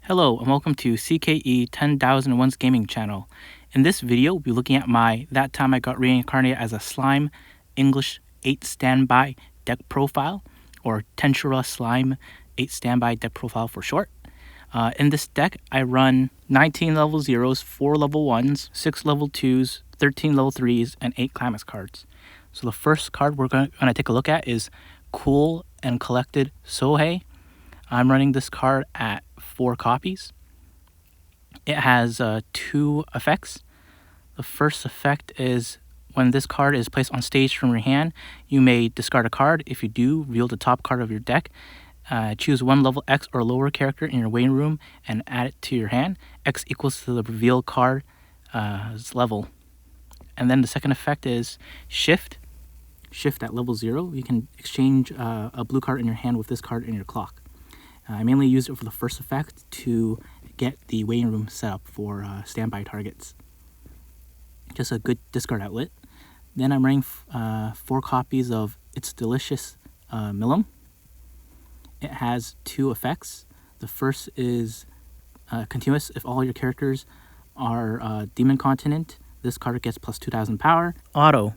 Hello and welcome to CKE 10,001's gaming channel. In this video, we'll be looking at my That Time I Got Reincarnated as a Slime English 8 Standby deck profile, or Tensura Slime 8 Standby deck profile for short. In this deck, I run 19 level 0s, 4 level 1s, 6 level 2s, 13 level 3s, and 8 climax cards. So the first card we're going to take a look at is Cool and Collected Sohei. I'm running this card at 4 copies. It has 2 effects. The first effect is when this card is placed on stage from your hand, you may discard a card. If you do, reveal the top card of your deck. Choose one level X or lower character in your waiting room and add it to your hand. X equals to the reveal card's level. And then the second effect is Shift. Shift at level 0. You can exchange a blue card in your hand with this card in your clock. I mainly use it for the first effect to get the waiting room set up for standby targets. Just a good discard outlet. Then I'm running 4 copies of It's Delicious Milim. It has 2 effects. The first is continuous. If all your characters are Demon Continent, this card gets plus 2,000 power. Auto.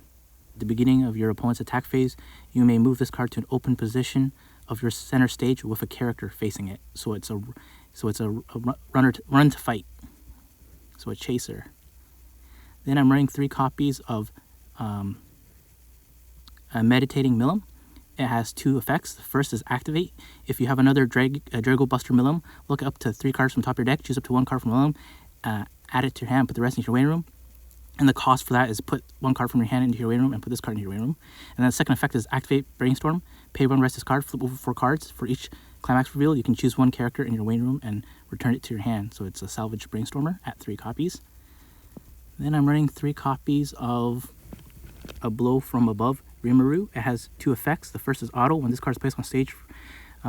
At the beginning of your opponent's attack phase, you may move this card to an open position of your center stage with a character facing it. So it's a run to fight. So a chaser. Then I'm running 3 copies of Meditating Milim. It has 2 effects. The first is Activate. If you have another Drago Buster Milim, look up to 3 cards from the top of your deck, choose up to 1 card from Milim, add it to your hand, put the rest into your waiting room. And the cost for that is put 1 card from your hand into your waiting room and put this card into your waiting room. And then the second effect is Activate Brainstorm. Pay 1 rest this card, flip over 4 cards. For each climax reveal, you can choose 1 character in your waiting room and return it to your hand. So it's a salvage Brainstormer at 3 copies. Then I'm running 3 copies of A Blow from Above Rimuru. It has 2 effects. The first is Auto. When this card is placed on stage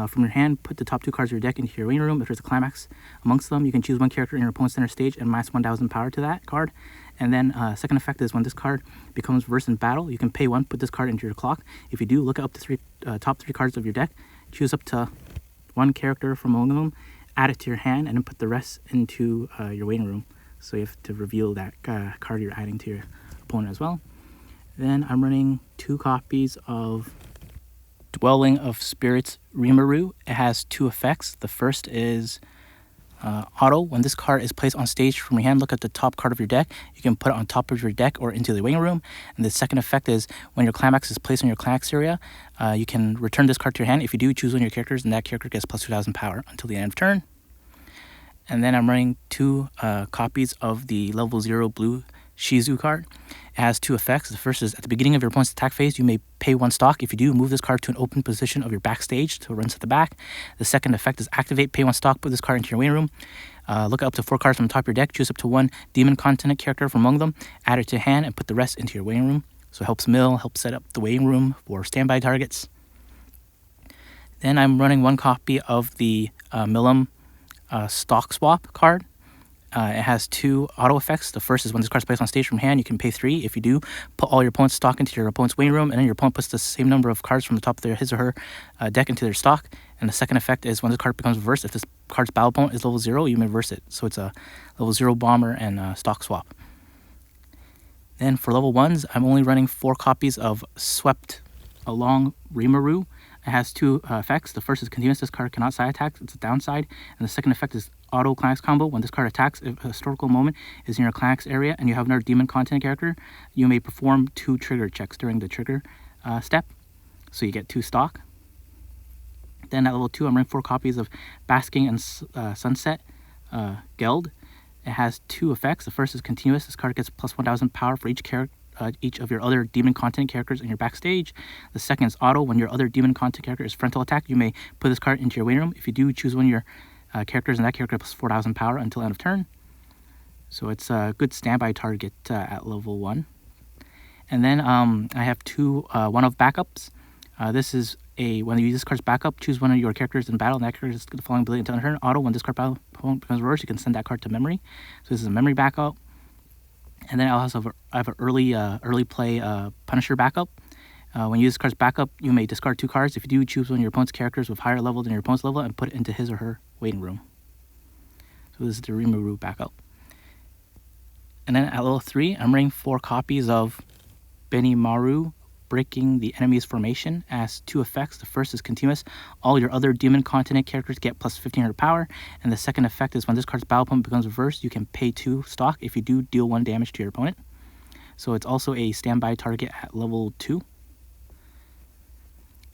from your hand, put the top 2 cards of your deck into your waiting room. If there's a climax amongst them, you can choose 1 character in your opponent's center stage and minus 1,000 power to that card. And then second effect is when this card becomes reversed in battle, you can pay 1, put this card into your clock. If you do, look up to top 3 cards of your deck, choose up to 1 character from among them, add it to your hand, and then put the rest into your waiting room. So you have to reveal that card you're adding to your opponent as well. Then I'm running 2 copies of Dwelling of Spirits Rimuru. It has 2 effects. The first is Auto. When this card is placed on stage from your hand, look at the top card of your deck. You can put it on top of your deck or into the waiting room. And the second effect is when your climax is placed in your climax area, you can return this card to your hand. If you do, choose one of your characters, and that character gets plus 2,000 power until the end of turn. And then I'm running 2 copies of the level 0 blue Shizu card. It has 2 effects. The first is at the beginning of your opponent's attack phase, you may pay 1 stock. If you do, move this card to an open position of your backstage to run to the back. The second effect is Activate, pay 1 stock, put this card into your waiting room. Look up to 4 cards from the top of your deck, choose up to 1 Demon Continent character from among them, add it to hand, and put the rest into your waiting room. So it helps mill, helps set up the waiting room for standby targets. Then I'm running 1 copy of the Milim Stock Swap card. It has 2 auto effects. The first is when this card is placed on stage from hand, you can pay 3. If you do, put all your opponent's stock into your opponent's waiting room, and then your opponent puts the same number of cards from the top of his or her deck into their stock. And the second effect is when this card becomes reversed, if this card's battle opponent is level 0, you may reverse it. So it's a level 0 bomber and stock swap. Then for level 1s, I'm only running 4 copies of Swept Along Rimuru. It has 2 effects. The first is continuous. This card cannot side attack. It's a downside. And the second effect is Auto Climax Combo. When this card attacks, if a historical moment is in your climax area and you have another Demon Continent character, you may perform 2 trigger checks during the trigger step. So you get 2 stock. Then at level 2, I'm running 4 copies of Basking and Sunset Geld. It has 2 effects. The first is continuous. This card gets plus 1,000 power for each of your other Demon Continent characters in your backstage. The second is Auto. When your other Demon Continent character is frontal attack, you may put this card into your waiting room. If you do, choose one of your characters, and that character plus 4,000 power until end of turn. So it's a good standby target at level 1. And then I have 2 one-of backups. This is when you use this card's backup, choose one of your characters in battle, and that character is the following ability until end of turn. Auto. When this card battle becomes reversed, you can send that card to memory. So this is a memory backup. And then I also have an early play Punisher backup. When you use this card's backup, you may discard 2 cards. If you do, choose one of your opponent's characters with higher level than your opponent's level and put it into his or her waiting room. So this is the Rimuru backup. And then at level 3, I'm running 4 copies of Benimaru, breaking the enemy's formation. It has 2 effects. The first is continuous. All your other demon continent characters get plus 1500 power. And the second effect is when this card's battle opponent becomes reversed, you can pay 2 stock. If you do, deal 1 damage to your opponent. So it's also a standby target at level 2.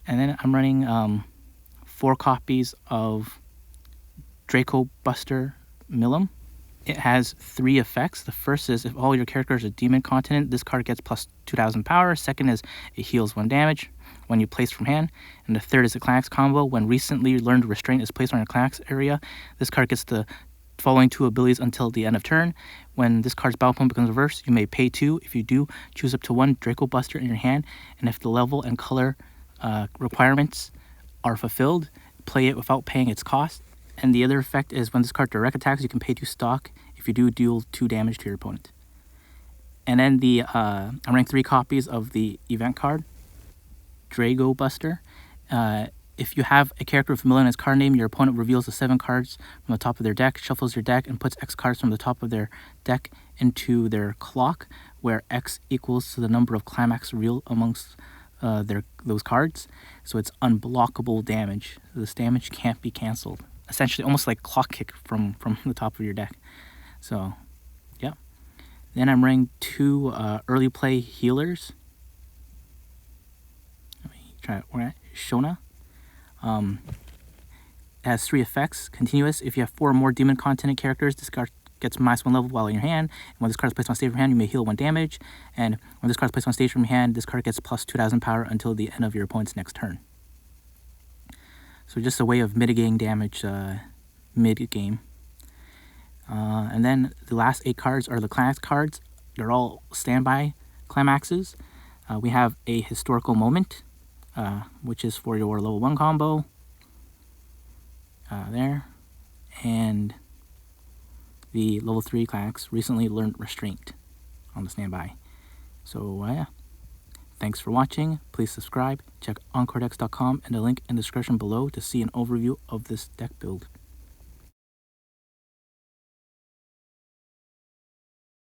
And then I'm running 4 copies of Draco Buster Milim. It has 3 effects. The first is if all your characters are demon continent, this card gets plus 2000 power. Second is it heals 1 damage when you place from hand. And the third is a climax combo. When recently learned restraint is placed on your climax area, this card gets the following 2 abilities until the end of turn. When this card's battle opponent becomes reversed, you may pay 2. If you do, choose up to 1 Draco Buster in your hand. And if the level and color requirements are fulfilled, play it without paying its cost. And the other effect is when this card direct attacks, you can pay 2 stock. If you do, deal 2 damage to your opponent. And then I'm running 3 copies of the event card, Drago Buster. If you have a character with Milim as card name, your opponent reveals the 7 cards from the top of their deck, shuffles your deck, and puts X cards from the top of their deck into their clock, where X equals to the number of climax real amongst those cards. So it's unblockable damage. This damage can't be cancelled. Essentially, almost like clock kick from the top of your deck. So, yeah. Then I'm running 2 early play healers. Let me try it. Shona. It has 3 effects. Continuous. If you have 4 or more demon continent characters, this card gets -1 level while in your hand. And when this card is placed on stage from your hand, you may heal 1 damage. And when this card is placed on stage from your hand, this card gets plus 2000 power until the end of your opponent's next turn. So just a way of mitigating damage mid-game. And then the last 8 cards are the climax cards. They're all standby climaxes. We have a historical moment, which is for your level 1 combo. There. And the level 3 climax, recently learned restraint on the standby. So yeah. Thanks for watching. Please subscribe. Check encoredex.com and the link in the description below to see an overview of this deck build.